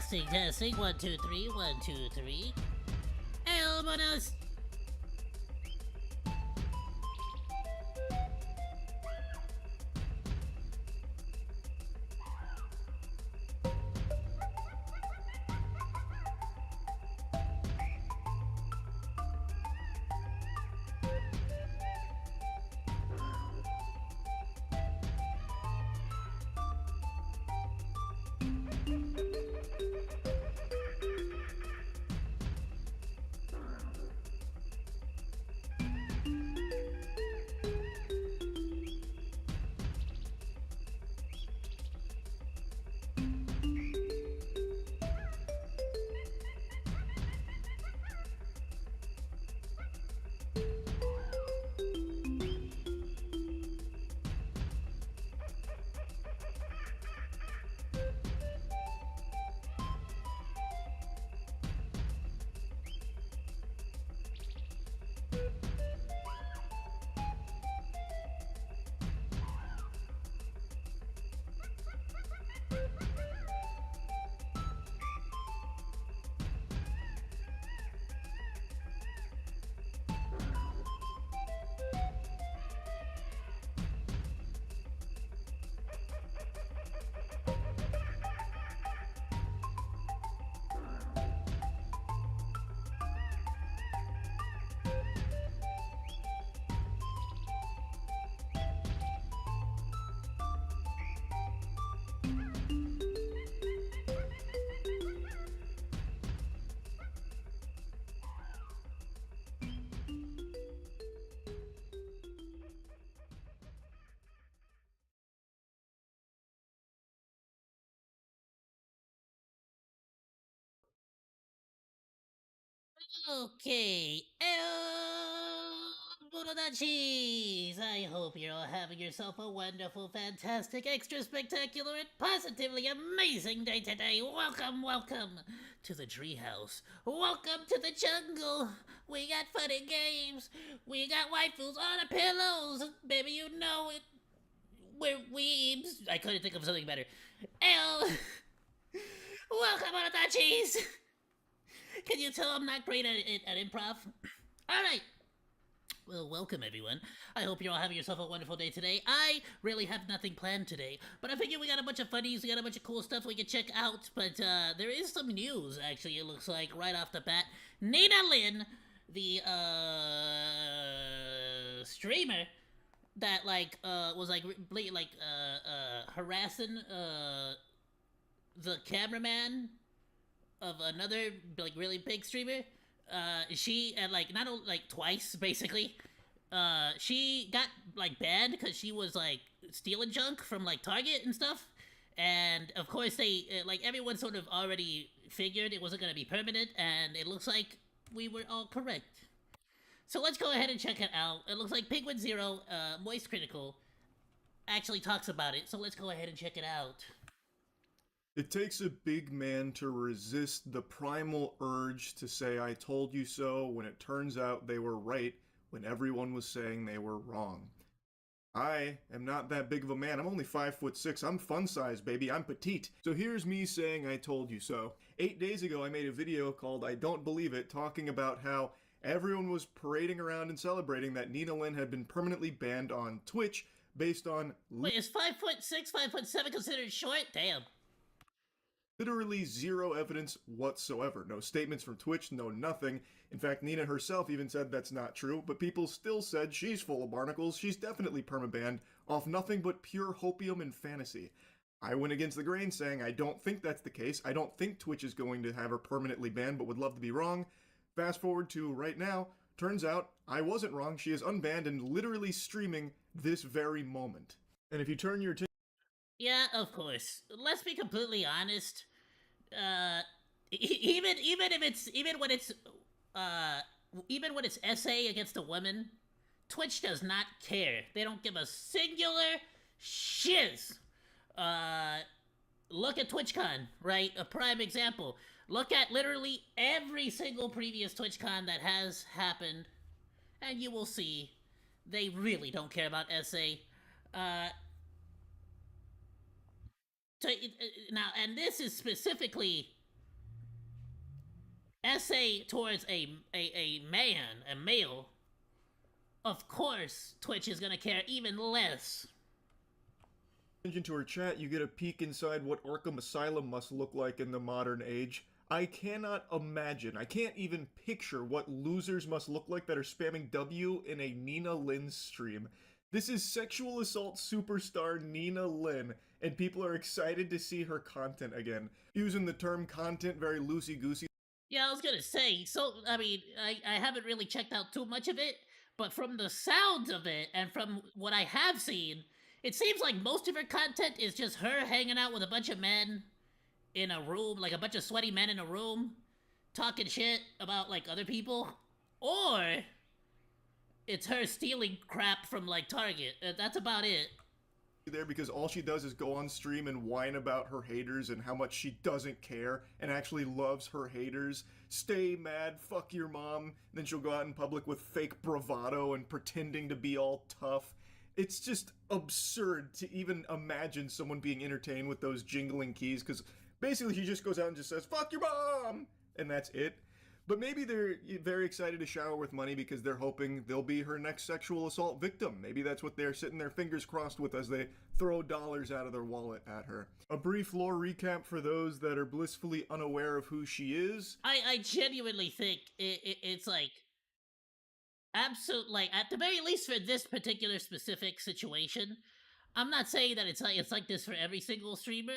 Testing, 1, 2, 3, 1, 2, 3. Elbonos! Okay, cheese. I hope you're all having yourself a wonderful, fantastic, extra spectacular, and positively amazing day today. Welcome to the treehouse. Welcome to the jungle. We got fun and games. We got waifus on the pillows. Baby, you know it. We're weebs. I couldn't think of something better. Welcome, cheese. Can you tell I'm not great at improv? Alright. Well, welcome everyone. I hope you're all having yourself a wonderful day today. I really have nothing planned today, but I figure we got a bunch of funnies, we got a bunch of cool stuff we can check out, but there is some news, actually, it looks like, right off the bat. Nina Lynn, the, streamer that, like, was, like, harassing, the cameraman of another like really big streamer. She and like not only like twice basically. She got like banned because she was like stealing junk from like Target and stuff. And of course they like everyone sort of already figured it wasn't gonna be permanent, and it looks like we were all correct. So let's go ahead and check it out. It looks like Penguin Zero, Moist Critical, actually talks about it. So let's go ahead and check it out. It takes a big man to resist the primal urge to say I told you so when it turns out they were right when everyone was saying they were wrong. I am not that big of a man. I'm only 5'6". I'm fun size, baby. I'm petite. So here's me saying I told you so. 8 days ago I made a video called I Don't Believe It, talking about how everyone was parading around and celebrating that Nina Lynn had been permanently banned on Twitch based on... Wait, is 5'6", 5'7" considered short? Damn. Literally zero evidence whatsoever. No statements from Twitch, no nothing. In fact, Nina herself even said that's not true, but people still said she's full of barnacles, she's definitely permabanned, off nothing but pure hopium and fantasy. I went against the grain saying I don't think that's the case, I don't think Twitch is going to have her permanently banned, but would love to be wrong. Fast forward to right now, turns out I wasn't wrong, she is unbanned and literally streaming this very moment. And if you turn your attention... Yeah, of course. Let's be completely honest. Even when it's essay against a woman, Twitch does not care. They don't give a singular shiz. Look at TwitchCon, right? A prime example. Look at literally every single previous TwitchCon that has happened, and you will see they really don't care about essay. Now, and this is specifically essay towards a man, a male, of course Twitch is gonna care even less. Into her chat, you get a peek inside what Arkham Asylum must look like in the modern age. I cannot imagine, I can't even picture what losers must look like that are spamming W in a Nina Lynn stream. This is sexual assault superstar Nina Lynn, and people are excited to see her content again. Using the term content very loosey-goosey. Yeah, I was gonna say, so, I mean, I haven't really checked out too much of it, but from the sounds of it, and from what I have seen, it seems like most of her content is just her hanging out with a bunch of men in a room, like a bunch of sweaty men in a room, talking shit about, like, other people, or it's her stealing crap from, like, Target. That's about it. There because all she does is go on stream and whine about her haters and how much she doesn't care and actually loves her haters. Stay mad, fuck your mom. And then she'll go out in public with fake bravado and pretending to be all tough. It's just absurd to even imagine someone being entertained with those jingling keys, because basically she just goes out and just says, fuck your mom! And that's it. But maybe they're very excited to shower with money because they're hoping they'll be her next sexual assault victim. Maybe that's what they're sitting their fingers crossed with as they throw dollars out of their wallet at her. A brief lore recap for those that are blissfully unaware of who she is. I genuinely think it's like, absolute, like, at the very least for this particular specific situation, I'm not saying that it's like this for every single streamer,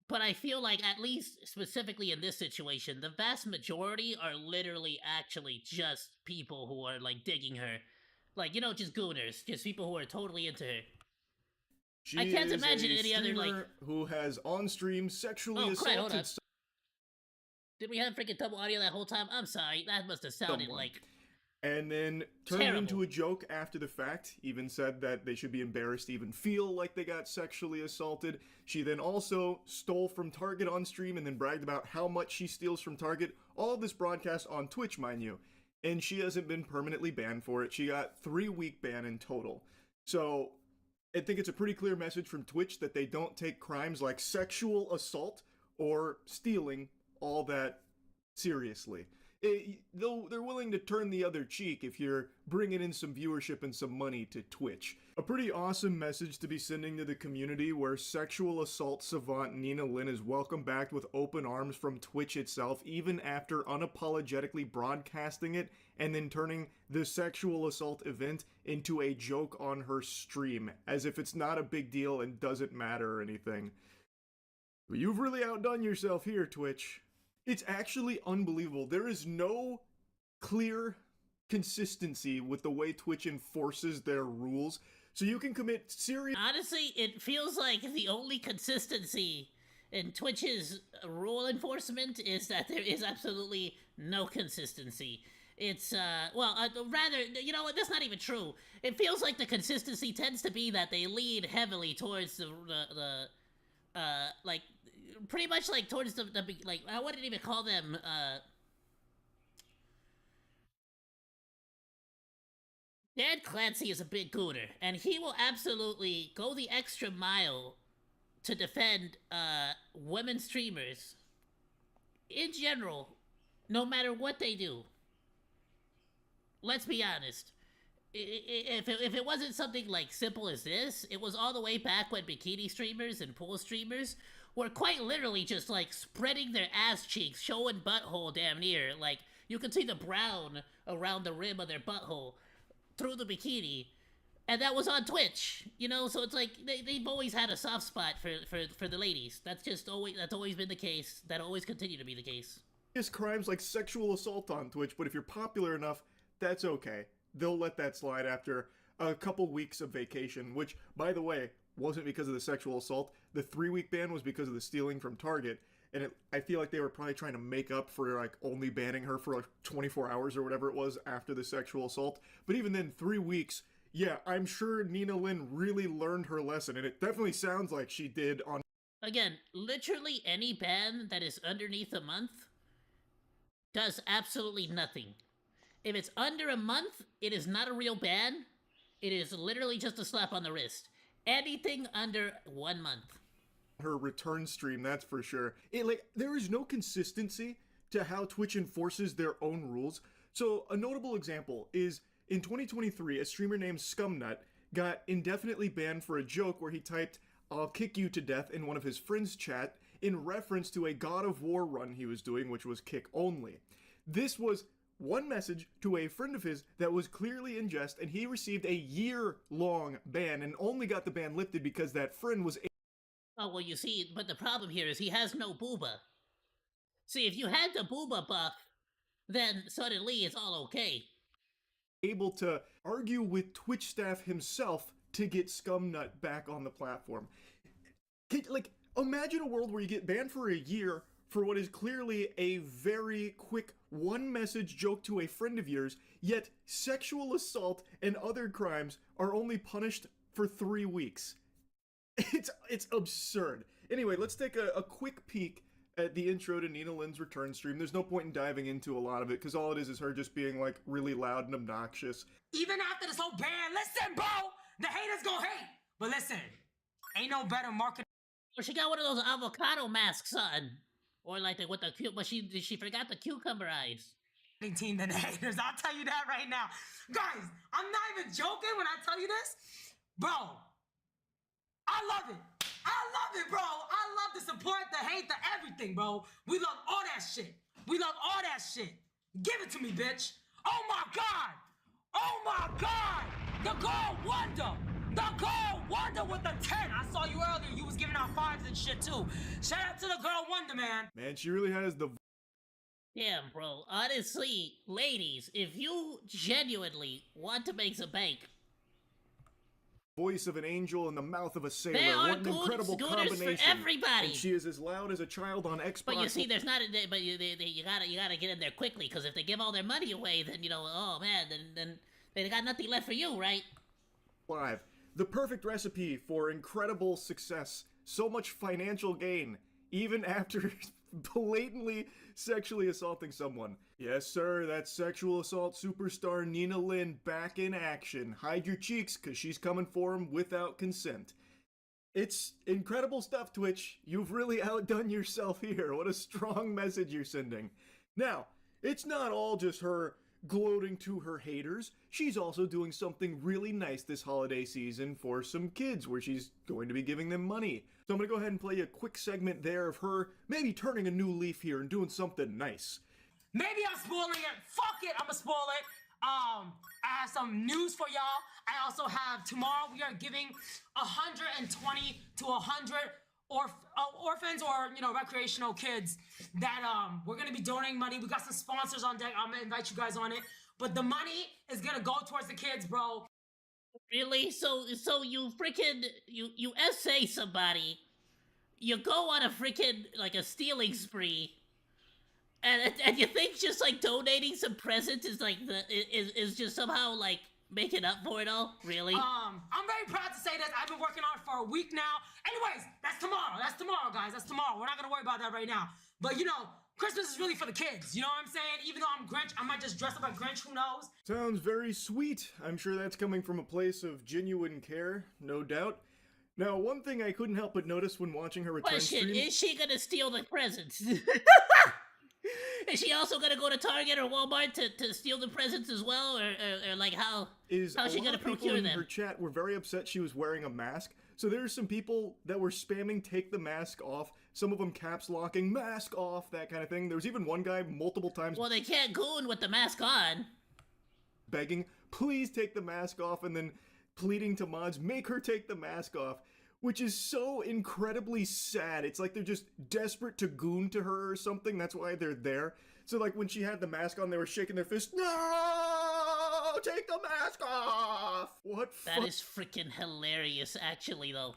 but I feel like, at least specifically in this situation, the vast majority are literally actually just people who are, like, digging her. Like, you know, just gooners. Just people who are totally into her. She I can't is imagine a any other, like... who has on-stream sexually Oh, crap, hold assaulted on. Did we have freaking double audio that whole time? I'm sorry, that must have sounded someone. like... And then turned terrible. it into a joke after the fact, even said that they should be embarrassed to even feel like they got sexually assaulted. She then also stole from Target on stream and then bragged about how much she steals from Target. All of this broadcast on Twitch, mind you. And she hasn't been permanently banned for it. She got 3-week ban in total. So I think it's a pretty clear message from Twitch that they don't take crimes like sexual assault or stealing all that seriously. Though they're willing to turn the other cheek if you're bringing in some viewership and some money to Twitch. A pretty awesome message to be sending to the community, where sexual assault savant Nina Lynn is welcomed back with open arms from Twitch itself, even after unapologetically broadcasting it and then turning the sexual assault event into a joke on her stream, as if it's not a big deal and doesn't matter or anything. But you've really outdone yourself here, Twitch. It's actually unbelievable. There is no clear consistency with the way Twitch enforces their rules. So you can commit serious... Honestly, it feels like the only consistency in Twitch's rule enforcement is that there is absolutely no consistency. It's, rather, you know what, that's not even true. It feels like the consistency tends to be that they lean heavily towards like, pretty much like towards the like, I wouldn't even call them, Dan Clancy is a big gooner, and he will absolutely go the extra mile to defend, women streamers in general, no matter what they do. Let's be honest. If it wasn't something like simple as this, it was all the way back when bikini streamers and pool streamers were quite literally just, like, spreading their ass cheeks, showing butthole damn near. Like, you could see the brown around the rim of their butthole through the bikini. And that was on Twitch, you know? So it's like, they've always had a soft spot for the ladies. That's always been the case. That'll always continue to be the case. crimes like sexual assault on Twitch, but if you're popular enough, that's okay. They'll let that slide after a couple weeks of vacation, which, by the way, wasn't because of the sexual assault. The 3-week ban was because of the stealing from Target, and I feel like they were probably trying to make up for, like, only banning her for, like, 24 hours or whatever it was after the sexual assault. But even then, 3 weeks, yeah, I'm sure Nina Lynn really learned her lesson, and it definitely sounds like she did on... Again, literally any ban that is underneath a month does absolutely nothing. If it's under a month, it is not a real ban. It is literally just a slap on the wrist. Anything under 1 month. Her return stream, that's for sure. There is no consistency to how Twitch enforces their own rules. So a notable example is in 2023, a streamer named Scumnut got indefinitely banned for a joke where he typed, "I'll kick you to death" in one of his friends' chat in reference to a God of War run he was doing, which was kick only. This was one message to a friend of his that was clearly in jest, and he received a year-long ban and only got the ban lifted because that friend was Oh, well, you see, but the problem here is he has no booba. See, if you had the booba buff, then suddenly it's all okay. able to argue with Twitch staff himself to get Scumnut back on the platform. Like, imagine a world where you get banned for a year for what is clearly a very quick one-message joke to a friend of yours, yet sexual assault and other crimes are only punished for 3 weeks. It's absurd. Anyway, let's take a quick peek at the intro to Nina Lynn's return stream. There's no point in diving into a lot of it, because all it is her just being, like, really loud and obnoxious. Even after this whole ban, listen, bro! The haters gon' hate! But listen, ain't no better marketing. Or she got one of those avocado masks on. Or like with the but she forgot the cucumber eyes. Team than the haters, I'll tell you that right now. Guys, I'm not even joking when I tell you this. Bro, I love it. I love it, bro. I love the support, the hate, the everything, bro. We love all that shit. We love all that shit. Give it to me, bitch. Oh my God. Oh my God. The girl Wonder. The girl Wonder with the 10. I saw you earlier. You was giving out 5s and shit too. Shout out to the girl Wonder, man. Man, she really has the Damn, bro. Honestly, ladies, if you genuinely want to make some bank, voice of an angel and the mouth of a sailor. there are What an incredible gooners combination! for everybody. And she is as loud as a child on Xbox. But you see, there's not a. But you gotta get in there quickly, because if they give all their money away, then oh man, then they got nothing left for you, right? Live. The perfect recipe for incredible success. So much financial gain, even after blatantly sexually assaulting someone. Yes, sir, that's sexual assault superstar Nina Lynn back in action. Hide your cheeks, cause she's coming for him without consent. It's incredible stuff, Twitch. You've really outdone yourself here. What a strong message you're sending. Now, it's not all just her gloating to her haters. She's also doing something really nice this holiday season for some kids, where she's going to be giving them money. So I'm gonna go ahead and play a quick segment there of her maybe turning a new leaf here and doing something nice. Maybe I'm spoiling it. Fuck it, I'ma spoil it. I have some news for y'all. I also have, tomorrow we are giving 120 to 100 orphans or recreational kids that we're gonna be donating money. We got some sponsors on deck. I'm gonna invite you guys on it, but the money is gonna go towards the kids, bro. Really? So you freaking you essay somebody, you go on a freaking like a stealing spree, and you think just like donating some presents is like is just somehow like making up for it all? Really? I'm very proud to say that I've been working on it for a week now. Anyways, that's tomorrow. That's tomorrow, guys. That's tomorrow. We're not gonna worry about that right now. But Christmas is really for the kids. You know what I'm saying? Even though I'm Grinch, I might just dress up like Grinch. Who knows? Sounds very sweet. I'm sure that's coming from a place of genuine care, no doubt. Now, one thing I couldn't help but notice when watching her return Question, stream... is she gonna steal the presents? Is she also gonna go to Target or Walmart to steal the presents as well? Or like how's she gonna procure them? Her chat were very upset she was wearing a mask. So there's some people that were spamming take the mask off. Some of them caps locking, mask off, that kind of thing. There was even one guy multiple times... Well, they can't goon with the mask on. Begging, please take the mask off, and then pleading to mods, make her take the mask off. Which is so incredibly sad. It's like they're just desperate to goon to her or something. That's why they're there. So like when she had the mask on, they were shaking their fists. No! Take the mask off! What That is freaking hilarious, actually, though.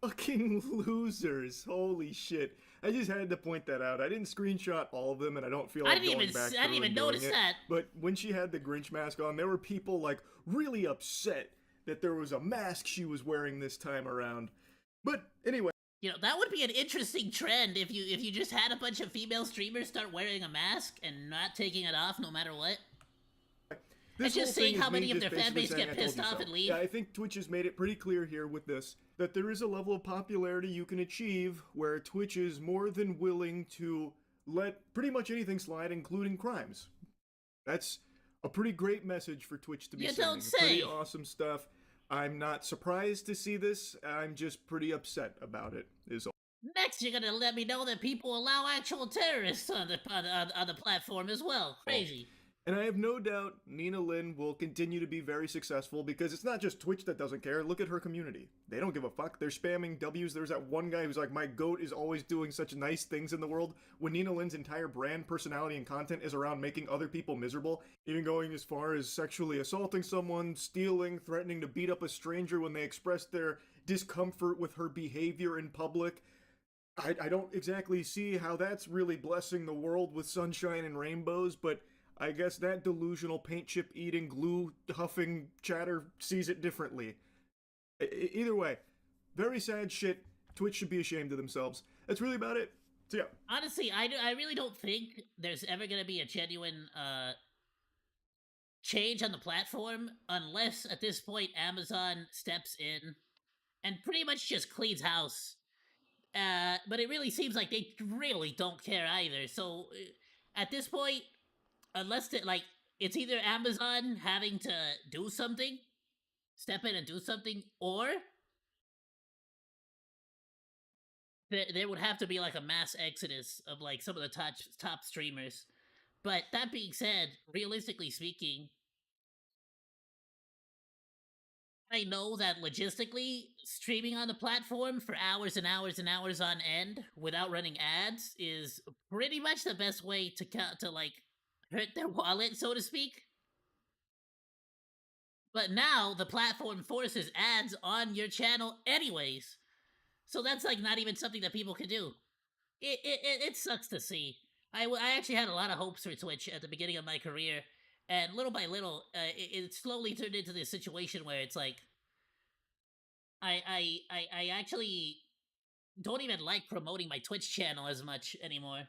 Fucking losers. Holy shit. I just had to point that out. I didn't screenshot all of them, and I don't feel like going back through I didn't even and doing notice it. that. But when she had the Grinch mask on, there were people like really upset that there was a mask she was wearing this time around. But anyway. That would be an interesting trend if you just had a bunch of female streamers start wearing a mask and not taking it off no matter what. It's just seeing how many of their fan base get pissed off and leave. Yeah, I think Twitch has made it pretty clear here with this that there is a level of popularity you can achieve where Twitch is more than willing to let pretty much anything slide, including crimes. That's a pretty great message for Twitch to be You sending. don't say. Pretty awesome stuff. I'm not surprised to see this. I'm just pretty upset about it, is all. Next, you're gonna let me know that people allow actual terrorists on the platform as well. Crazy. And I have no doubt Nina Lynn will continue to be very successful because it's not just Twitch that doesn't care. Look at her community. They don't give a fuck. They're spamming W's. There's that one guy who's like, my goat is always doing such nice things in the world. When Nina Lynn's entire brand, personality, and content is around making other people miserable, even going as far as sexually assaulting someone, stealing, threatening to beat up a stranger when they express their discomfort with her behavior in public. I don't exactly see how that's really blessing the world with sunshine and rainbows, but I guess that delusional paint chip eating, glue huffing chatter sees it differently. Either way, very sad shit. Twitch should be ashamed of themselves. That's really about it. So yeah. Honestly, I really don't think there's ever gonna be a genuine change on the platform unless at this point Amazon steps in and pretty much just cleans house. But it really seems like they really don't care either. So at this point, unless it's either Amazon having to do something, step in and do something, or there would have to be like a mass exodus of like some of the top streamers. But that being said, realistically speaking, I know that logistically, streaming on the platform for hours and hours and hours on end without running ads is pretty much the best way to like hurt their wallet, so to speak. But now the platform forces ads on your channel anyways, so that's like not even something that people can do. It sucks to see. I actually had a lot of hopes for Twitch at the beginning of my career, and little by little, it slowly turned into this situation where it's like, I actually don't even like promoting my Twitch channel as much anymore.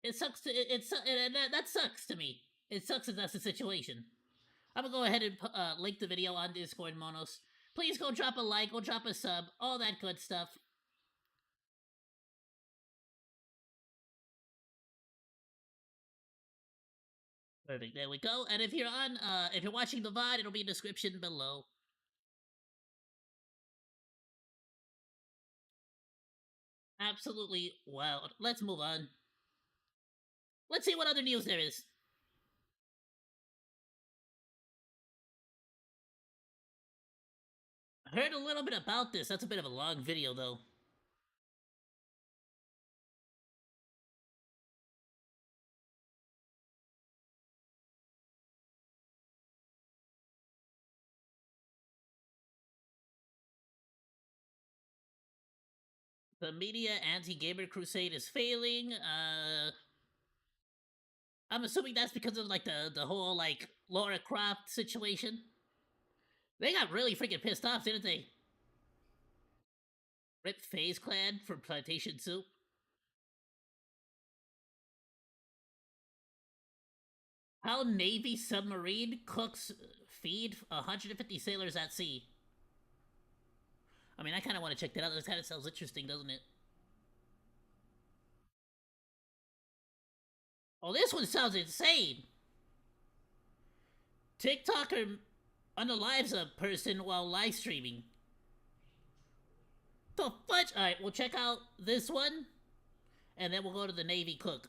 It sucks that sucks to me. It sucks that that's the situation. I'm gonna go ahead and link the video on Discord, Monos. Please go drop a like, go drop a sub, all that good stuff. Perfect, there we go. And if you're watching the VOD, it'll be in the description below. Absolutely wild. Let's move on. Let's see what other news there is. I heard a little bit about this. That's a bit of a long video, though. The media anti-gamer crusade is failing. I'm assuming that's because of like the whole like Laura Croft situation. They got really freaking pissed off, didn't they? Rip FaZe Clan for Plantation Soup. How Navy submarine cooks feed 150 sailors at sea. I mean, I kind of want to check that out. That kind of sounds interesting, doesn't it? Oh, this one sounds insane. TikToker unalives a person while live streaming. The fudge? Alright, we'll check out this one, and then we'll go to the Navy cook.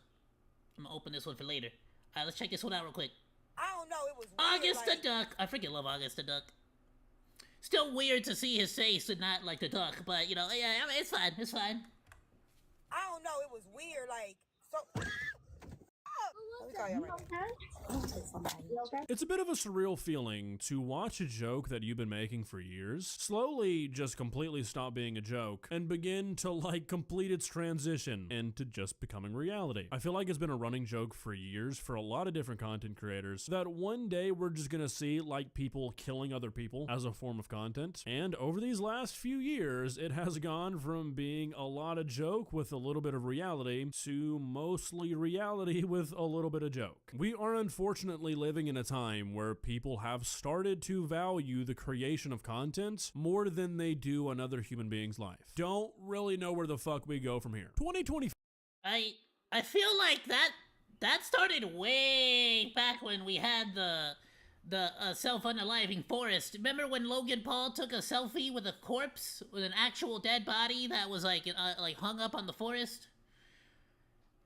I'm gonna open this one for later. Alright, let's check this one out real quick. I don't know, it was weird, August the Duck. I freaking love August the Duck. Still weird to see his face and not like the duck, but you know, yeah, I mean, it's fine. It's fine. I don't know, it was weird, like, so... It's a bit of a surreal feeling to watch a joke that you've been making for years slowly just completely stop being a joke and begin to like complete its transition into just becoming reality. I feel like it's been a running joke for years for a lot of different content creators that one day we're just gonna see like people killing other people as a form of content. And over these last few years, it has gone from being a lot of joke with a little bit of reality to mostly reality with a little bit of joke. We are unfortunately living in a time where people have started to value the creation of content more than they do another human being's life. Don't really know where the fuck we go from here. 2020 I feel like that started way back when we had the self-unaliving forest. Remember when Logan Paul took a selfie with a corpse, with an actual dead body that was like hung up on the forest?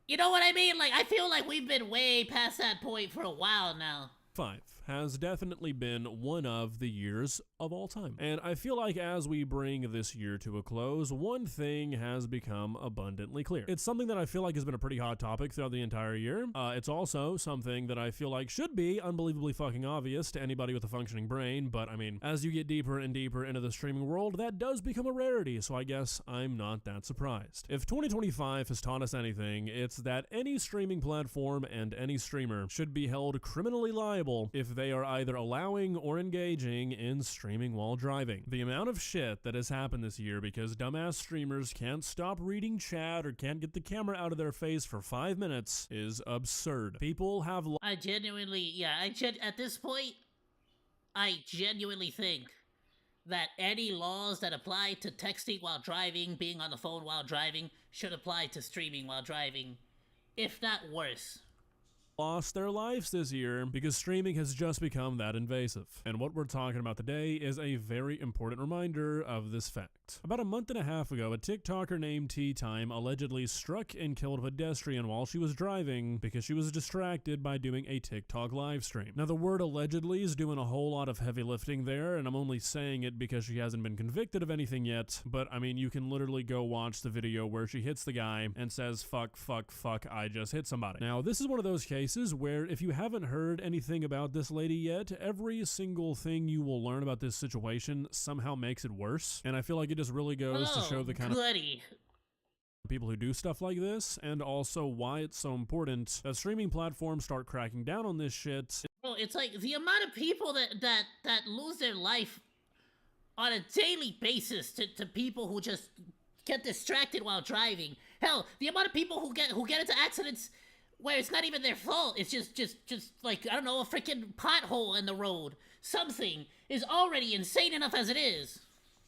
You know what I mean? Like, I feel like we've been way past that point for a while now. 5 has definitely been one of the years of all time. And I feel like as we bring this year to a close, one thing has become abundantly clear. It's something that I feel like has been a pretty hot topic throughout the entire year. It's also something that I feel like should be unbelievably fucking obvious to anybody with a functioning brain, but I mean, as you get deeper and deeper into the streaming world, that does become a rarity, so I guess I'm not that surprised. If 2025 has taught us anything, it's that any streaming platform and any streamer should be held criminally liable if they are either allowing or engaging in streaming while driving. The amount of shit that has happened this year because dumbass streamers can't stop reading chat or can't get the camera out of their face for 5 minutes is absurd. People have I genuinely, yeah, at this point, I genuinely think that any laws that apply to texting while driving, being on the phone while driving, should apply to streaming while driving, if not worse. Lost their lives this year because streaming has just become that invasive. And what we're talking about today is a very important reminder of this fact. About a month and a half ago, a TikToker named Tea Time allegedly struck and killed a pedestrian while she was driving because she was distracted by doing a TikTok live stream. Now, the word allegedly is doing a whole lot of heavy lifting there, and I'm only saying it because she hasn't been convicted of anything yet, but I mean, you can literally go watch the video where she hits the guy and says, fuck, fuck, fuck, I just hit somebody. Now, this is one of those cases where if you haven't heard anything about this lady yet, every single thing you will learn about this situation somehow makes it worse. And I feel like it just really goes to show the kind of people who do stuff like this, and also why it's so important that streaming platforms start cracking down on this shit. Bro, it's like the amount of people that lose their life on a daily basis to people who just get distracted while driving. Hell, the amount of people who get into accidents where it's not even their fault. It's just like, I don't know, a freaking pothole in the road. Something is already insane enough as it is.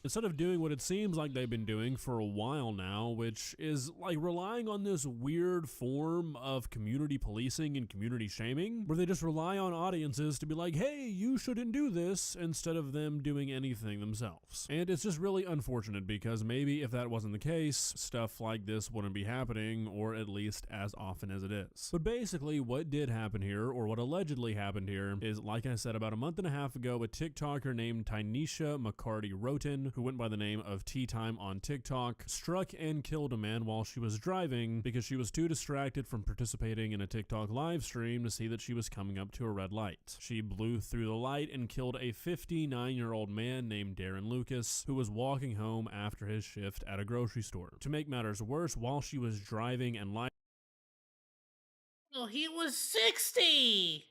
Instead of doing what it seems like they've been doing for a while now, which is like relying on this weird form of community policing and community shaming, where they just rely on audiences to be like, hey, you shouldn't do this, instead of them doing anything themselves. And it's just really unfortunate because maybe if that wasn't the case, stuff like this wouldn't be happening, or at least as often as it is. But basically what did happen here, or what allegedly happened here, is like I said, about a month and a half ago, a TikToker named Tynesha McCarty-Roten, who went by the name of Tea Time on TikTok, struck and killed a man while she was driving because she was too distracted from participating in a TikTok live stream to see that she was coming up to a red light. She blew through the light and killed a 59-year-old man named Darren Lucas, who was walking home after his shift at a grocery store. To make matters worse, while she was driving and Oh, he was 60!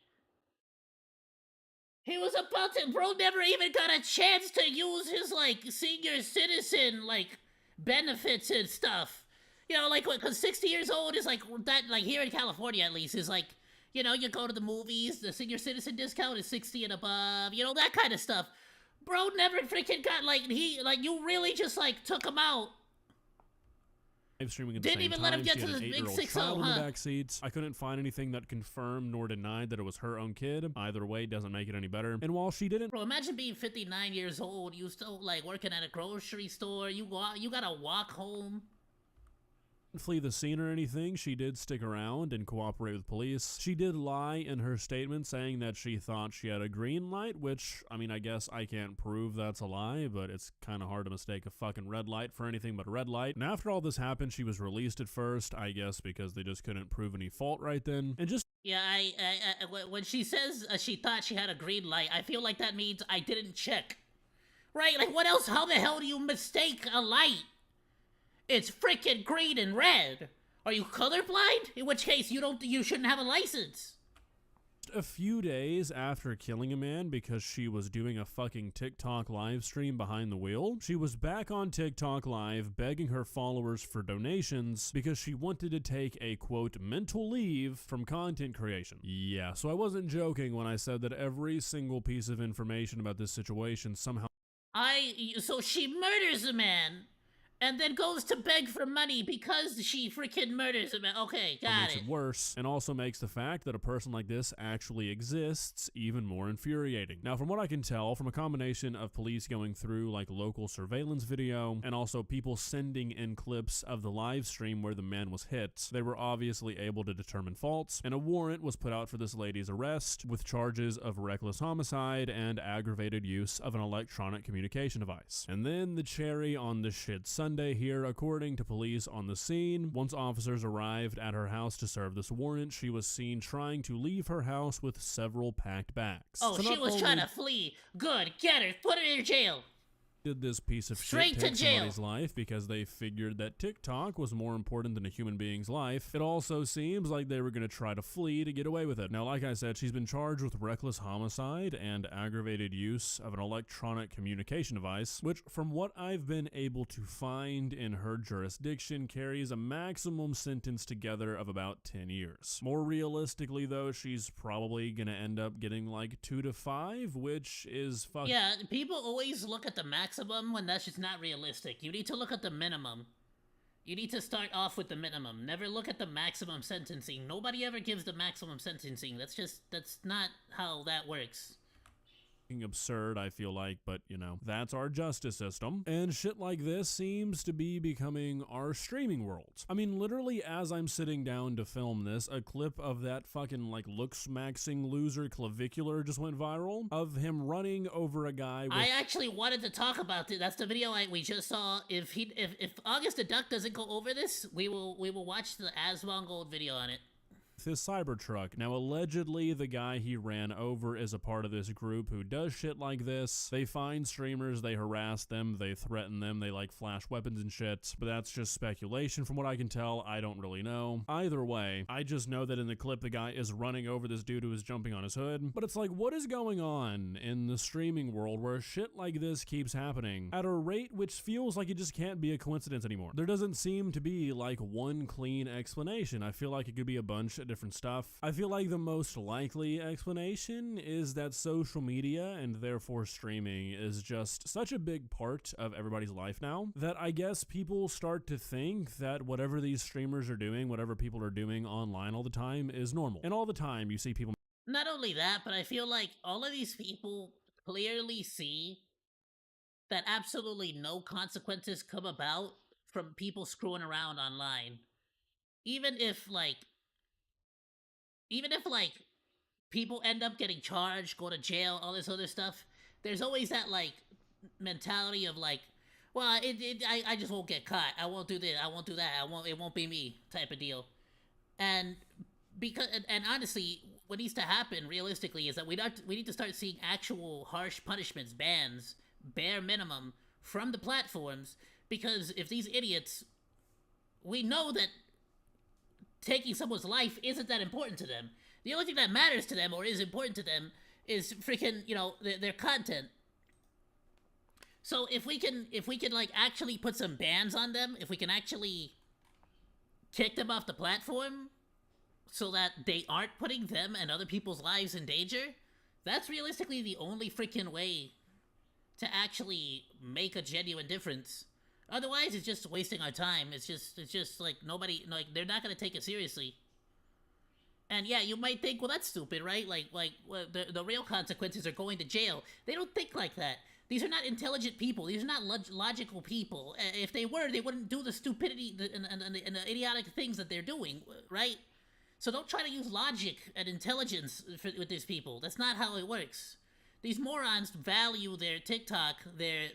He was about to, bro never even got a chance to use his, like, senior citizen, like, benefits and stuff. You know, like, because 60 years old is, like, that, like, here in California, at least, is, like, you know, you go to the movies, the senior citizen discount is 60 and above, you know, that kind of stuff. Bro never freaking got, like, you really just, like, took him out. Streaming at the Didn't same even time. let him get she to had the an big 8-year-old 6-0, child in huh? the back seats. I couldn't find anything that confirmed nor denied that it was her own kid. Either way, doesn't make it any better. And while she didn't— Bro, imagine being 59 years old, you still, like, working at a grocery store, you gotta walk home. flee the scene or anything, she did stick around and cooperate with police. She did lie in her statement saying that she thought she had a green light, which, I mean, I guess I can't prove that's a lie, but it's kind of hard to mistake a fucking red light for anything but a red light. And after all this happened, she was released at first, I guess because they just couldn't prove any fault right then. And just— Yeah, when she says she thought she had a green light, I feel like that means I didn't check. Right? Like, what else? How the hell do you mistake a light? It's freaking green and red. Are you colorblind? In which case, you shouldn't have a license. a few days after killing a man because she was doing a fucking TikTok live stream behind the wheel, she was back on TikTok live begging her followers for donations because she wanted to take a, quote, mental leave from content creation. Yeah, so I wasn't joking when I said that every single piece of information about this situation somehow— So she murders a man, and then goes to beg for money because she freaking murders him. Okay, What got makes it. it worse, and also makes the fact that a person like this actually exists even more infuriating. Now, from what I can tell, from a combination of police going through like local surveillance video and also people sending in clips of the live stream where the man was hit, they were obviously able to determine faults, and a warrant was put out for this lady's arrest with charges of reckless homicide and aggravated use of an electronic communication device. And then the cherry on the shit sundae here, according to police on the scene, once officers arrived at her house to serve this warrant, she was seen trying to leave her house with several packed bags. Oh, So she not was trying only to flee. Good, get her, put her in jail. did this piece of Straight shit to take jail. somebody's life because they figured that TikTok was more important than a human being's life. It also seems like they were going to try to flee to get away with it. Now, like I said, she's been charged with reckless homicide and aggravated use of an electronic communication device, which, from what I've been able to find in her jurisdiction, carries a maximum sentence together of about 10 years. More realistically, though, she's probably going to end up getting like 2 to 5, which is fucking... Yeah, people always look at the maximum when that's just not realistic. You need to look at the minimum. You need to start off with the minimum. Never look at the maximum sentencing. Nobody ever gives the maximum sentencing. That's not how that works. Absurd, I feel like, but you know, that's our justice system. And shit like this seems to be becoming our streaming world. I mean, literally, as I'm sitting down to film this, a clip of that fucking like looks-maxing loser Clavicular just went viral of him running over a guy with... I actually wanted to talk about it. That's the video we just saw. If August the Duck doesn't go over this, we will watch the OzDaMonke video on it. his Cybertruck. Now, allegedly, the guy he ran over is a part of this group who does shit like this. They find streamers, they harass them, they threaten them, they like flash weapons and shit, but that's just speculation from what I can tell. I don't really know. Either way, I just know that in the clip, the guy is running over this dude who is jumping on his hood, but it's like, what is going on in the streaming world where shit like this keeps happening at a rate which feels like it just can't be a coincidence anymore? There doesn't seem to be like one clean explanation. I feel like it could be a bunch of different stuff. I feel like the most likely explanation is that social media and therefore streaming is just such a big part of everybody's life now that I guess people start to think that whatever these streamers are doing, whatever people are doing online all the time is normal. And all the time you see people... Not only that, but I feel like all of these people clearly see that absolutely no consequences come about from people screwing around online. Even if people end up getting charged, go to jail, all this other stuff, there's always that like mentality of like, well, I just won't get caught. I won't do this. I won't do that. It won't be me type of deal. And honestly, what needs to happen realistically is that we need to start seeing actual harsh punishments, bans, bare minimum from the platforms, because if these idiots, we know that taking someone's life isn't that important to them. The only thing that matters to them or is important to them is freaking, their content. So if we can like actually put some bans on them, if we can actually kick them off the platform so that they aren't putting them and other people's lives in danger, that's realistically the only freaking way to actually make a genuine difference. Otherwise, it's just wasting our time. It's just like nobody, like they're not gonna take it seriously. And yeah, you might think, well, that's stupid, right? Well, the real consequences are going to jail. They don't think like that. These are not intelligent people. These are not logical people. If they were, they wouldn't do the stupidity and the idiotic things that they're doing, right? So don't try to use logic and intelligence with these people. That's not how it works. These morons value their TikTok, their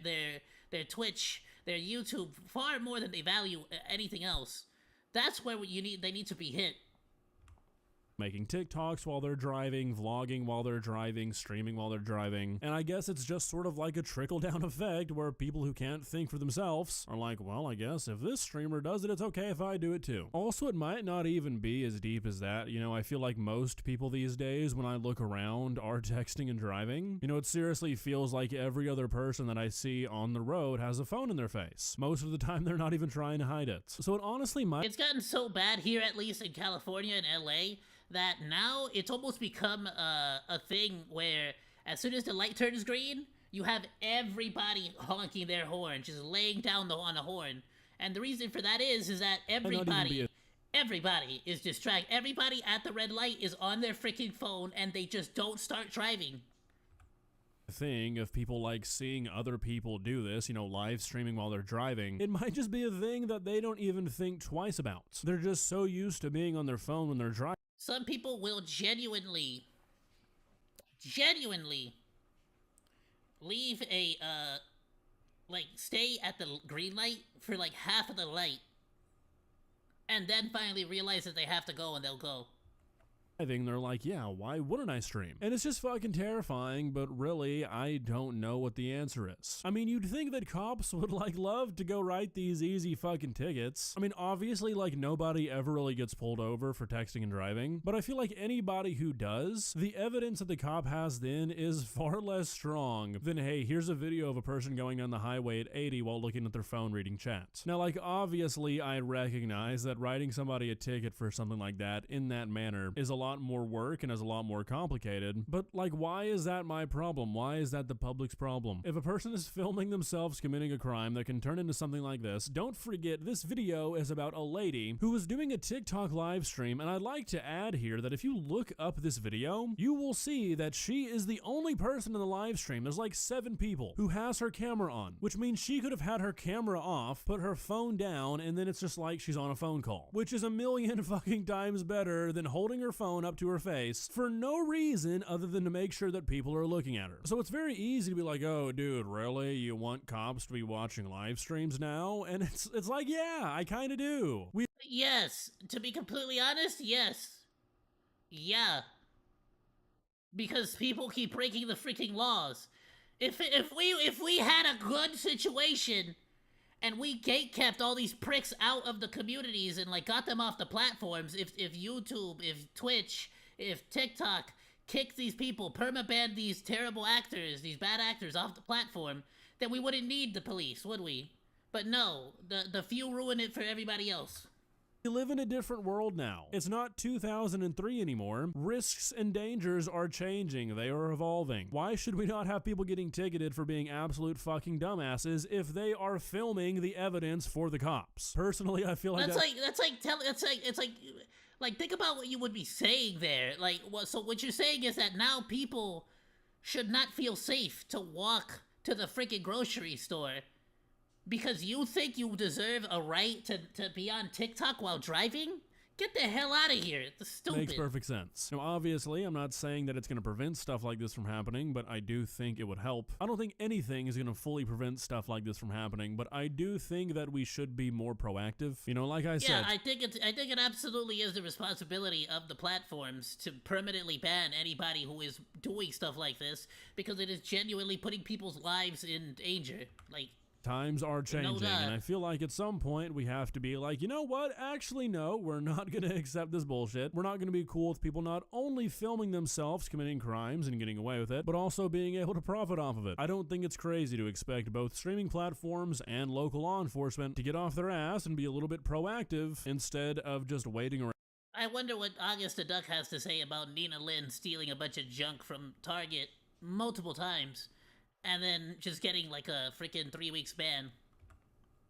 Twitch, their YouTube far more than they value anything else. That's where they need to be hit. Making TikToks while they're driving, vlogging while they're driving, streaming while they're driving. And I guess it's just sort of like a trickle-down effect where people who can't think for themselves are like, well, I guess if this streamer does it, it's okay if I do it too. Also, it might not even be as deep as that. I feel like most people these days, when I look around, are texting and driving. It seriously feels like every other person that I see on the road has a phone in their face. Most of the time, they're not even trying to hide it. So it honestly might... It's gotten so bad here, at least in California and LA, that now it's almost become a thing where as soon as the light turns green, you have everybody honking their horn, just laying down on the horn. And the reason for that is that everybody is distracted. Everybody at the red light is on their freaking phone and they just don't start driving. Thing of people like seeing other people do this, you know, live streaming while they're driving, it might just be a thing that they don't even think twice about. They're just so used to being on their phone when they're driving. Some people will genuinely leave a, like, stay at the green light for like half of the light and then finally realize that they have to go and they'll go. They're like, yeah, why wouldn't I stream? And it's just fucking terrifying, but really, I don't know what the answer is. I mean, you'd think that cops would like love to go write these easy fucking tickets. I mean, obviously, like nobody ever really gets pulled over for texting and driving, but I feel like anybody who does, the evidence that the cop has then is far less strong than, hey, here's a video of a person going down the highway at 80 while looking at their phone reading chat. Now, like, obviously, I recognize that writing somebody a ticket for something like that in that manner is a lot more work and is a lot more complicated, but like, why is that my problem? Why is that the public's problem? If a person is filming themselves committing a crime that can turn into something like this, don't forget this video is about a lady who was doing a TikTok live stream, and I'd like to add here that if you look up this video, you will see that she is the only person in the live stream. There's like 7 people who has her camera on, which means she could have had her camera off, put her phone down, and then it's just like she's on a phone call, which is a million fucking times better than holding her phone up to her face for no reason other than to make sure that people are looking at her. So it's very easy to be like, oh dude, really? You want cops to be watching live streams now? And it's like, yeah, I kind of do. Yes, to be completely honest, yes. Yeah. Because people keep breaking the freaking laws. If we had a good situation and we gatekept all these pricks out of the communities and like got them off the platforms, if YouTube, if Twitch, if TikTok kicked these people, permabanned these terrible actors, these bad actors off the platform, then we wouldn't need the police, would we? But no, the few ruin it for everybody else. We live in a different world now. It's not 2003 anymore. Risks and dangers are changing. They are evolving. Why should we not have people getting ticketed for being absolute fucking dumbasses if they are filming the evidence for the cops? Personally, I feel like like think about what you would be saying there. Like, so what you're saying is that now people should not feel safe to walk to the freaking grocery store because you think you deserve a right to be on TikTok while driving? Get the hell out of here. It's stupid. Makes perfect sense. Now, obviously, I'm not saying that it's going to prevent stuff like this from happening, but I do think it would help. I don't think anything is going to fully prevent stuff like this from happening, but I do think that we should be more proactive. You know, like I said. Yeah, I think it absolutely is the responsibility of the platforms to permanently ban anybody who is doing stuff like this because it is genuinely putting people's lives in danger. Like, times are changing, and I feel like at some point we have to be like, you know what? Actually, no, we're not going to accept this bullshit. We're not going to be cool with people not only filming themselves committing crimes and getting away with it, but also being able to profit off of it. I don't think it's crazy to expect both streaming platforms and local law enforcement to get off their ass and be a little bit proactive instead of just waiting around. I wonder what August the Duck has to say about Nina Lynn stealing a bunch of junk from Target multiple times. And then just getting like a freaking 3 weeks ban.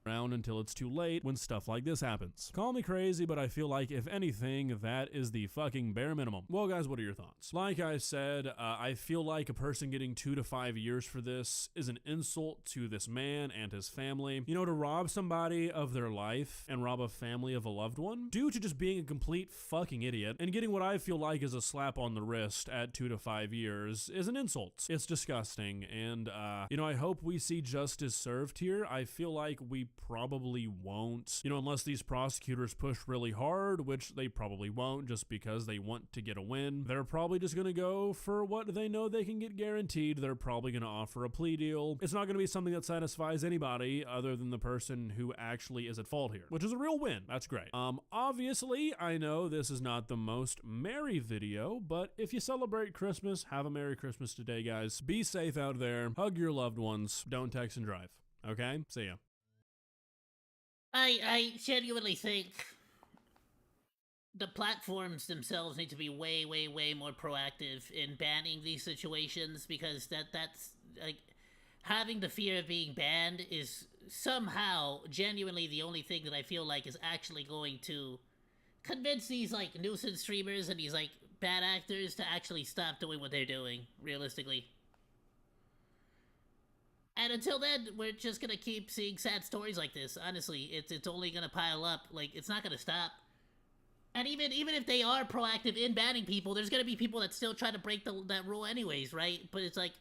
Around until it's too late when stuff like this happens. Call me crazy, but I feel like if anything, that is the fucking bare minimum. Well, guys, what are your thoughts? Like I said, I feel like a person getting 2 to 5 years for this is an insult to this man and his family. You know, to rob somebody of their life and rob a family of a loved one due to just being a complete fucking idiot and getting what I feel like is a slap on the wrist at 2 to 5 years is an insult. It's disgusting, and you know, I hope we see justice served here. I feel like we probably won't, you know, unless these prosecutors push really hard, which they probably won't just because they want to get a win. They're probably just gonna go for what they know they can get guaranteed. They're probably gonna offer a plea deal. It's not gonna be something that satisfies anybody other than the person who actually is at fault here, which is a real win. That's great. Obviously, I know this is not the most merry video, but if you celebrate Christmas, have a Merry Christmas today, guys. Be safe out there. Hug your loved ones. Don't text and drive. Okay? See ya. I genuinely think the platforms themselves need to be way more proactive in banning these situations because that's like having the fear of being banned is somehow genuinely the only thing that I feel like is actually going to convince these like nuisance streamers and these like bad actors to actually stop doing what they're doing, realistically. And until then, we're just gonna keep seeing sad stories like this. Honestly, it's only gonna pile up. Like, it's not gonna stop. And even if they are proactive in banning people, there's gonna be people that still try to break that rule anyways, right? But it's like,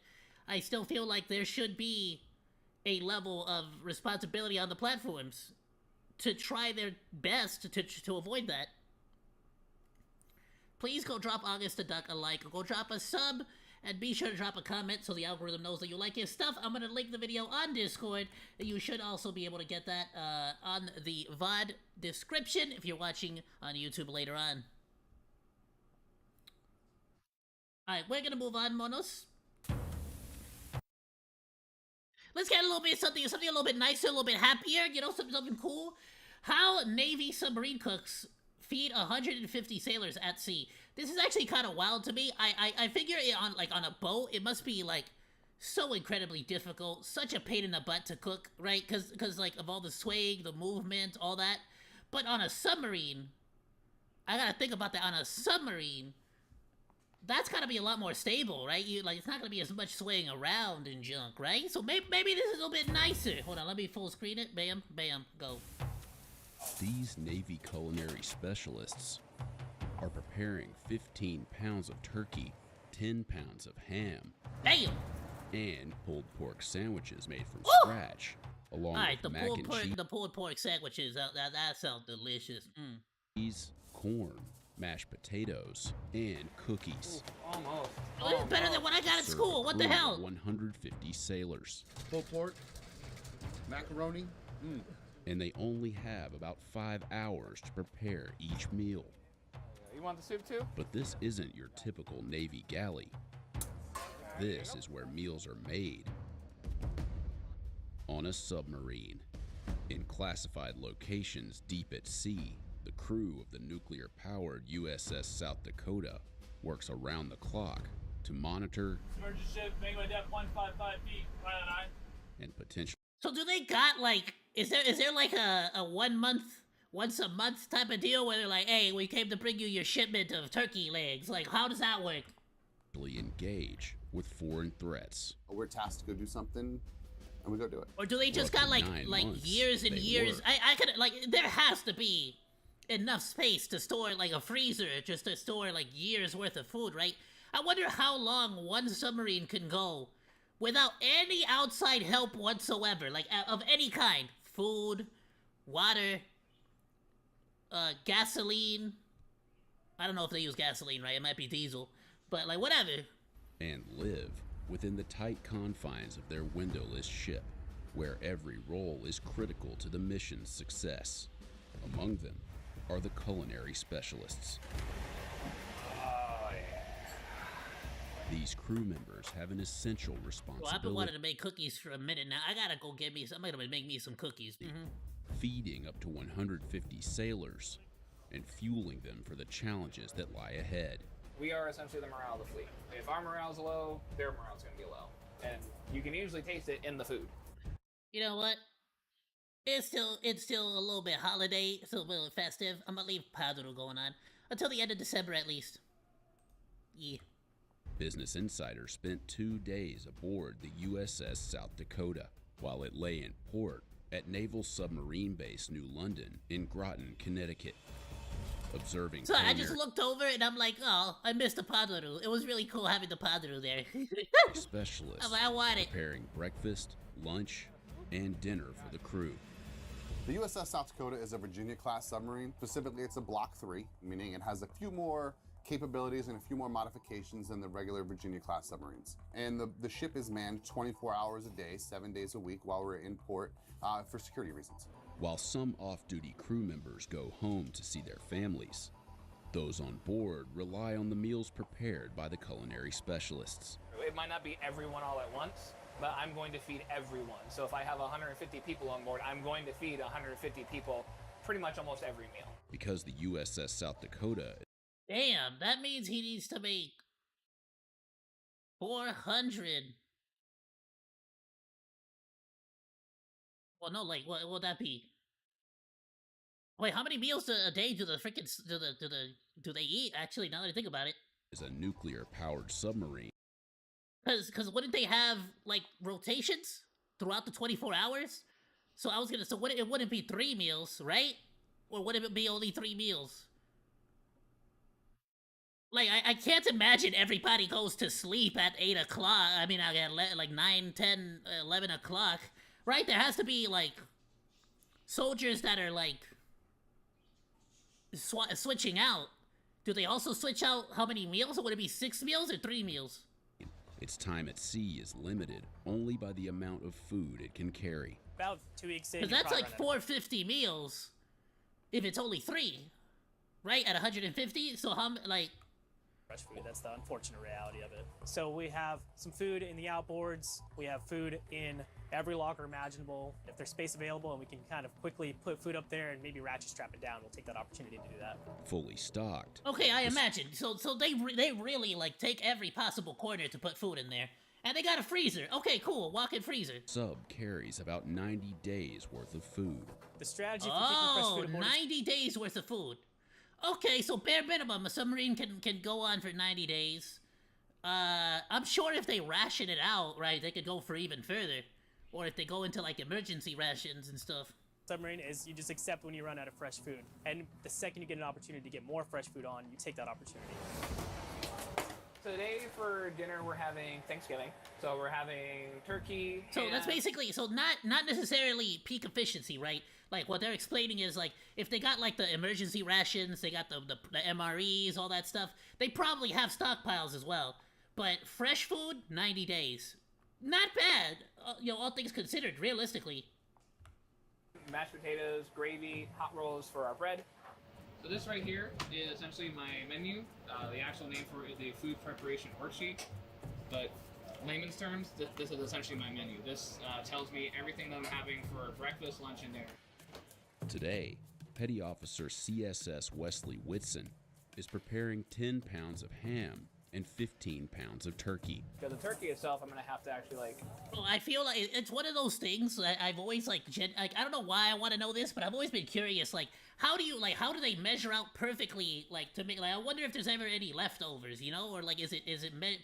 I still feel like there should be a level of responsibility on the platforms to try their best to avoid that. Please go drop August the Duck a like, or go drop a sub, and be sure to drop a comment so the algorithm knows that you like his stuff. I'm gonna link the video on Discord. You should also be able to get that on the VOD description if you're watching on YouTube later on. Alright, we're gonna move on, monos. Let's get a little bit something a little bit nicer, a little bit happier, you know, something cool. How Navy submarine cooks feed 150 sailors at sea. This is actually kind of wild to me. I figure it on a boat, it must be like so incredibly difficult, such a pain in the butt to cook, right? Because like of all the swaying, the movement, all that. But on a submarine, I gotta think about that. On a submarine, that's gotta be a lot more stable, right? It's not gonna be as much swaying around and junk, right? So maybe this is a little bit nicer. Hold on, let me full screen it. Bam, bam, go. These Navy culinary specialists are preparing 15 pounds of turkey, 10 pounds of ham, Damn! and pulled pork sandwiches made from Woo! scratch, along Alright, with mac and the pulled pork sandwiches, that sounds delicious. cheese, corn, mashed potatoes, and cookies. Almost. Oh, this is better than what I got at Serve school. a What the crew of hell? 150 sailors. Pulled pork, macaroni. And they only have about 5 hours to prepare each meal. You want the soup too? But this isn't your typical Navy galley. This is where meals are made. On a submarine. In classified locations deep at sea, the crew of the nuclear-powered USS South Dakota works around the clock to monitor Emergency ship, making depth 155 feet, pilot eye. and potentially So do they got like, is there like a 1 month, once a month type of deal where they're like, hey, we came to bring you your shipment of turkey legs? Like, how does that work? engage with foreign threats. We're tasked to go do something, and we go do it. Or do they just For up got to like 9 months, years and they years? work. I could like, there has to be enough space to store like a freezer just to store like years worth of food, right? I wonder how long one submarine can go without any outside help whatsoever, like of any kind. Food, water, gasoline. I don't know if they use gasoline, right? It might be diesel, but like whatever. And live within the tight confines of their windowless ship, where every role is critical to the mission's success. Among them are the culinary specialists. These crew members have an essential Well, I've been responsibility, wanting to make cookies for a minute now. I gotta go get me some. I'm gonna make me some cookies. feeding up to 150 sailors and fueling them for the challenges that lie ahead. We are essentially the morale of the fleet. If our morale's low, their morale's gonna be low. And you can usually taste it in the food. You know what? It's still a little bit holiday, it's still a little festive. I'm gonna leave Paduro going on until the end of December at least. Yeah. Business Insider spent 2 days aboard the USS South Dakota while it lay in port at Naval Submarine Base New London in Groton, Connecticut. Observing So I just culinary looked over and I'm like, oh, I missed the Paduro. It was really cool having the Paduro there. specialists I'm like, I want it. preparing breakfast, lunch, and dinner for the crew. The USS South Dakota is a Virginia-class submarine. Specifically, it's a Block 3, meaning it has a few more capabilities and a few more modifications than the regular Virginia-class submarines. And the ship is manned 24 hours a day, 7 days a week while we're in port for security reasons. While some off-duty crew members go home to see their families, those on board rely on the meals prepared by the culinary specialists. It might not be everyone all at once, but I'm going to feed everyone. So if I have 150 people on board, I'm going to feed 150 people pretty much almost every meal. Because the USS South Dakota Damn, that means he needs to make 400 Well, no, like, what would that be? Wait, how many meals a day do the freaking do they eat? Actually, now that I think about it, Is a nuclear-powered submarine. because wouldn't they have like rotations throughout the 24 hours? So I was gonna, so what? It wouldn't be 3 meals, right? Or would it be only 3 meals? Like, I can't imagine everybody goes to sleep at 8 o'clock. I mean, I got like 9, 10, 11 o'clock, right? There has to be like soldiers that are like switching out. Do they also switch out how many meals? Or would it be 6 meals or 3 meals? Its time at sea is limited only by the amount of food it can carry. About 2 weeks in. Because that's like 450 meals if it's only 3, right? At 150. So how like? Fresh food. That's the unfortunate reality of it. So we have some food in the outboards. We have food in every locker imaginable. If there's space available and we can kind of quickly put food up there and maybe ratchet strap it down, we'll take that opportunity to do that. Fully stocked. Okay, I imagine. So they really like take every possible corner to put food in there, and they got a freezer. Okay, cool. Walk-in freezer. Sub carries about 90 days worth of food. The strategy for keeping fresh food aboard 90 days worth of food. Okay, so bare minimum, a submarine can go on for 90 days. I'm sure if they ration it out, right, they could go for even further. Or if they go into, like, emergency rations and stuff. submarine is you just accept when you run out of fresh food. And the second you get an opportunity to get more fresh food on, you take that opportunity. So today for dinner we're having Thanksgiving. So we're having turkey. So that's basically, so not necessarily peak efficiency, right? Like what they're explaining is like if they got like the emergency rations, they got the MREs, all that stuff. They probably have stockpiles as well. But fresh food, 90 days, not bad. You know, all things considered, realistically. Mashed potatoes, gravy, hot rolls for our bread. So this right here is essentially my menu, the actual name for the food preparation worksheet. But layman's terms, this is essentially my menu. This tells me everything that I'm having for breakfast, lunch, and dinner. Today, Petty Officer CSS Wesley Whitson is preparing 10 pounds of ham and 15 pounds of turkey. Because the turkey itself, I'm gonna have to actually like. Well, I feel like it's one of those things that I've always like I don't know why I want to know this, but I've always been curious. Like, how do they measure out perfectly? Like to make, like, I wonder if there's ever any leftovers, you know, or like is it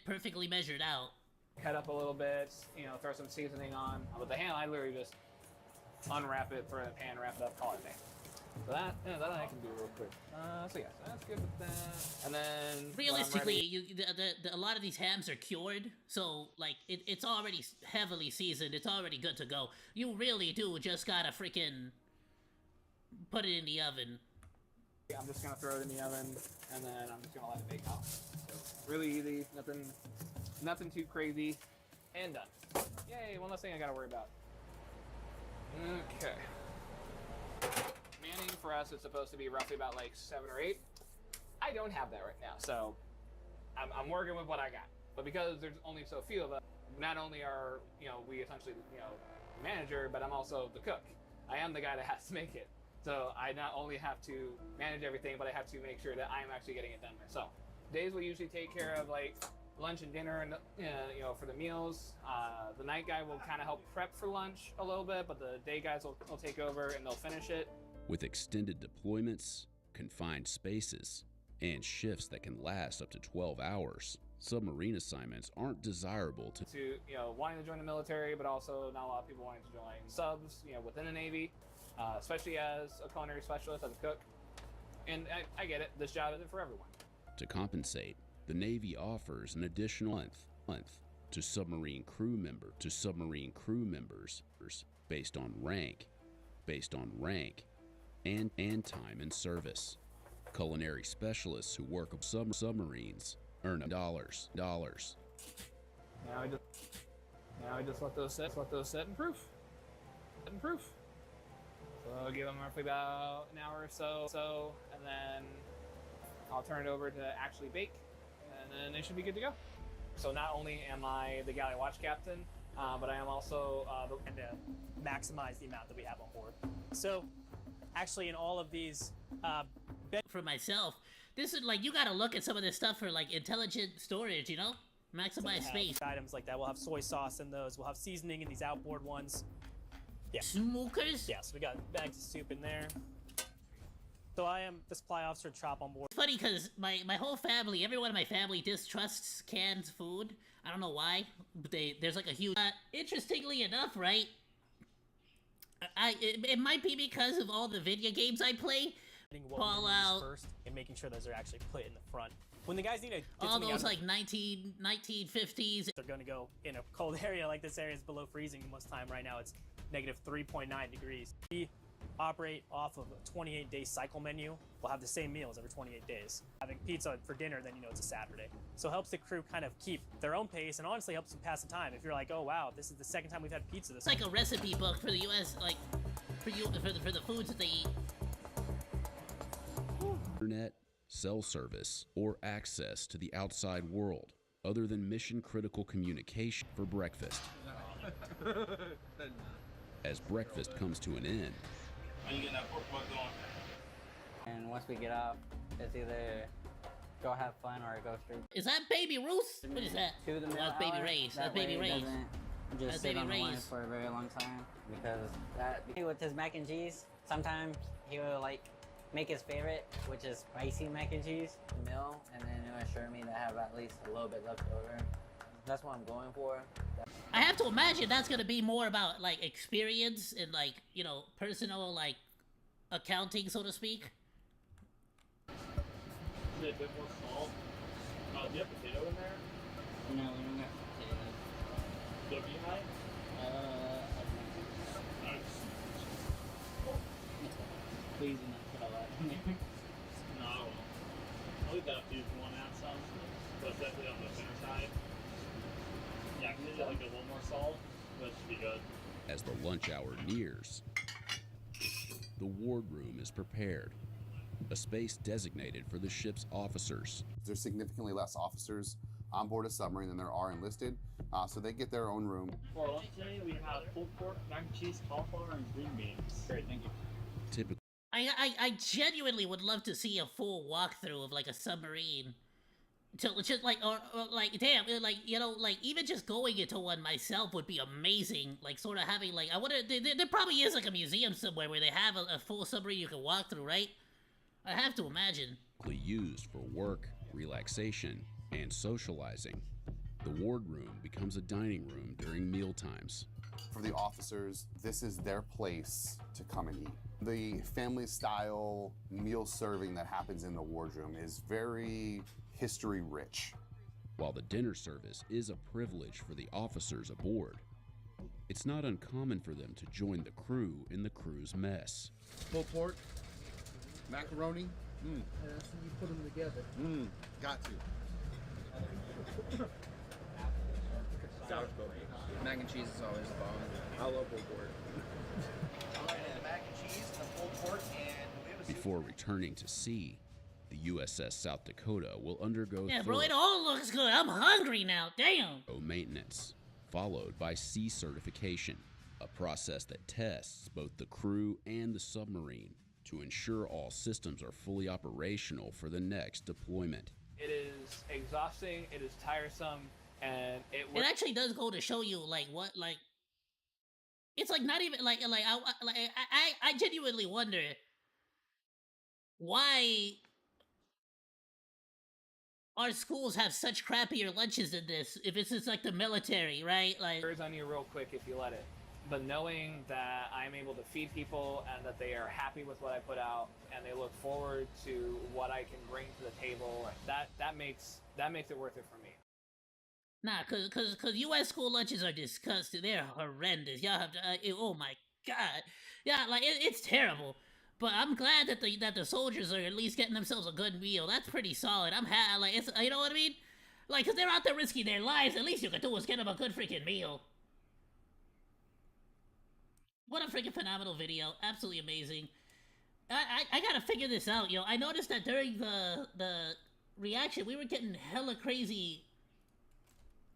perfectly measured out? Cut up a little bit, you know, throw some seasoning on. With the ham, I literally just unwrap it, throw it in the pan, wrap it up, call it a day. So that I can do real quick. So yeah, so that's good with that. And then realistically, a lot of these hams are cured, so like it's already heavily seasoned. It's already good to go. You really do just gotta freaking put it in the oven. Yeah, I'm just gonna throw it in the oven, and then I'm just gonna let it bake out. So really easy, nothing too crazy, and done. Yay! One less thing I gotta worry about. Okay. Manning for us is supposed to be roughly about like 7 or 8. I don't have that right now, so I'm working with what I got. But because there's only so few of us, not only are we essentially manager, but I'm also the cook. I am the guy that has to make it. So I not only have to manage everything, but I have to make sure that I'm actually getting it done myself. Days will usually take care of like lunch and dinner, and for the meals. The night guy will kind of help prep for lunch a little bit, but the day guys will take over and they'll finish it. With extended deployments, confined spaces, and shifts that can last up to 12 hours, submarine assignments aren't desirable to wanting to join the military, but also not a lot of people wanting to join subs, within the Navy, especially as a culinary specialist, as a cook. And I get it, this job isn't for everyone. To compensate, the Navy offers an additional month to submarine crew members based on rank, and time in service. Culinary specialists who work with submarines earn $. Now I just let those set and proof. So I'll give them roughly about an hour or so, and then I'll turn it over to actually bake, and then they should be good to go. So not only am I the galley watch captain, but I am also and to maximize the amount that we have on board. So actually in all of these for myself, this is like, you gotta look at some of this stuff for like intelligent storage, maximize space. Items like that, we'll have soy sauce in those, we'll have seasoning in these outboard ones. Yeah. Smokers? Yeah, so we got bags of soup in there. So I am the supply officer Chop on board. It's funny because my whole family, everyone in my family distrusts canned food. I don't know why, but there's like a huge... interestingly enough, right? It might be because of all the video games I play. Fallout First and making sure those are actually put in the front. When the guys need to get all something those out of like 1950s. they're going to go in a cold area like this area is below freezing most time. Right now it's negative 3.9 degrees. We operate off of a 28-day cycle menu. We'll have the same meals every 28 days. Having pizza for dinner, then you know it's a Saturday. So it helps the crew kind of keep their own pace and honestly helps them pass the time. If you're like, oh wow, this is the second time we've had pizza this It's like a recipe book for the U.S. like for the foods that they eat. Internet, cell service, or access to the outside world other than mission-critical communication for breakfast. As breakfast comes to an end, and once we get off, it's either go have fun or go straight. Is that Baby Ruth? What is that? To the Oh, meal that's Baby hour. Ray's. That That's Baby way it Ray's. doesn't just That's sit Baby on the line Ray's. for a very long time because with his mac and cheese, sometimes he will like make his favorite, which is spicy mac and cheese meal, and then he'll assure me to have at least a little bit left over. That's what I'm going for. I have to imagine that's gonna be more about like experience and like, you know, personal like accounting, so to speak. A bit more salt. Do you have potato in there? No, we don't got potatoes. Go be high? Please do not put all that in there. No, I won't. I'll leave that up to you if you want to add some. But it's definitely on the thinner side. Yeah, I can do like a little more salt, but it should be good. as the lunch hour nears, the wardroom is prepared, a space designated for the ship's officers. There's significantly less officers on board a submarine than there are enlisted, so they get their own room. For lunch today, we have pulled pork, mac and cheese, cauliflower, and green beans. Great, thank you. Typically, I genuinely would love to see a full walkthrough of like a submarine. To just like or like damn like, you know, like even just going into one myself would be amazing. Like sort of having like I wonder there probably is like a museum somewhere where they have a full submarine you can walk through, right? I have to imagine. used for work, relaxation, and socializing. The wardroom becomes a dining room during meal times. For the officers, this is their place to come and eat. The family style meal serving that happens in the wardroom is very history rich. While the dinner service is a privilege for the officers aboard, it's not uncommon for them to join the crew in the crew's mess. Pulled pork, macaroni. And that's when you put them together. Got to. Sour spoke. Mac and cheese is always the bomb. I love pulled pork. Mac and cheese and the pulled pork and Before returning to sea, the USS South Dakota will undergo Yeah, bro, it all looks good. I'm hungry now. Damn. maintenance, followed by sea certification, a process that tests both the crew and the submarine to ensure all systems are fully operational for the next deployment. It is exhausting, it is tiresome, and It actually does go to show you like what like it's like not even like I genuinely wonder why our schools have such crappier lunches than this if it's just like the military, right? Like Birds on you real quick if you let it. But knowing that I'm able to feed people and that they are happy with what I put out and they look forward to what I can bring to the table, that makes it worth it for me. nah, cause U.S. school lunches are disgusting. They're horrendous. Y'all have to. Oh my god. Yeah, like it's terrible. But I'm glad that the soldiers are at least getting themselves a good meal. That's pretty solid. Like it's, you know what I mean? Like, cause they're out there risking their lives. At least you could do is get them a good freaking meal. What a freaking phenomenal video. Absolutely amazing. I gotta figure this out, yo. I noticed that during the reaction, we were getting hella crazy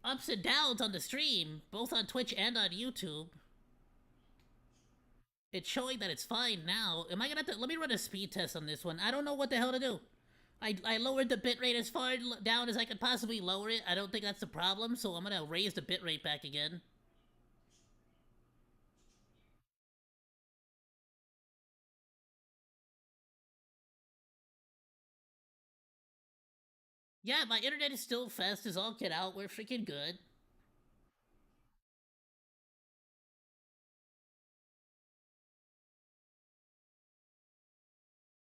ups and downs on the stream, both on Twitch and on YouTube. It's showing that it's fine now. Am I gonna have to, let me run a speed test on this one. I don't know what the hell to do. I lowered the bitrate as far down as I could possibly lower it. I don't think that's the problem, so I'm gonna raise the bitrate back again. Yeah, my internet is still fast as all get out. We're freaking good.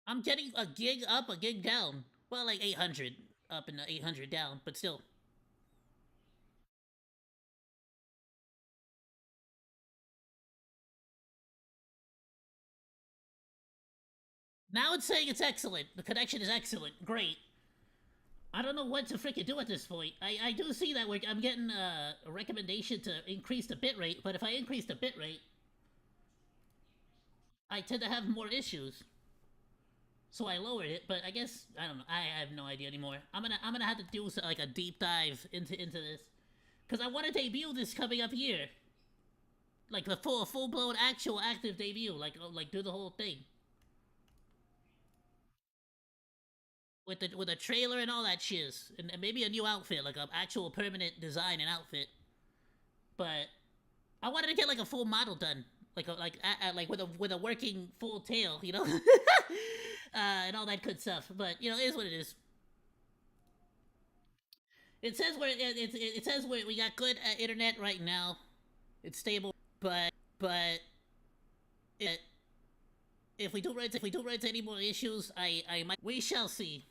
I'm getting a gig up, a gig down. Well, like 800 up and 800 down, but still. Now it's saying it's excellent. The connection is excellent. Great. I don't know what to freaking do at this point. I do see that I'm getting a recommendation to increase the bitrate, but if I increase the bitrate, I tend to have more issues. So I lowered it, but I guess I don't know. I have no idea anymore. I'm gonna have to do like a deep dive into this, because I want to debut this coming up year, like the full blown actual active debut, like do the whole thing with a trailer and all that shiz, and maybe a new outfit, like an actual permanent design and outfit. But I wanted to get like a full model done, like with a working full tail, you know, and all that good stuff. But you know, it is what it is. It says it says we got good internet right now. It's stable, but if we do run into any more issues, I might. We shall see.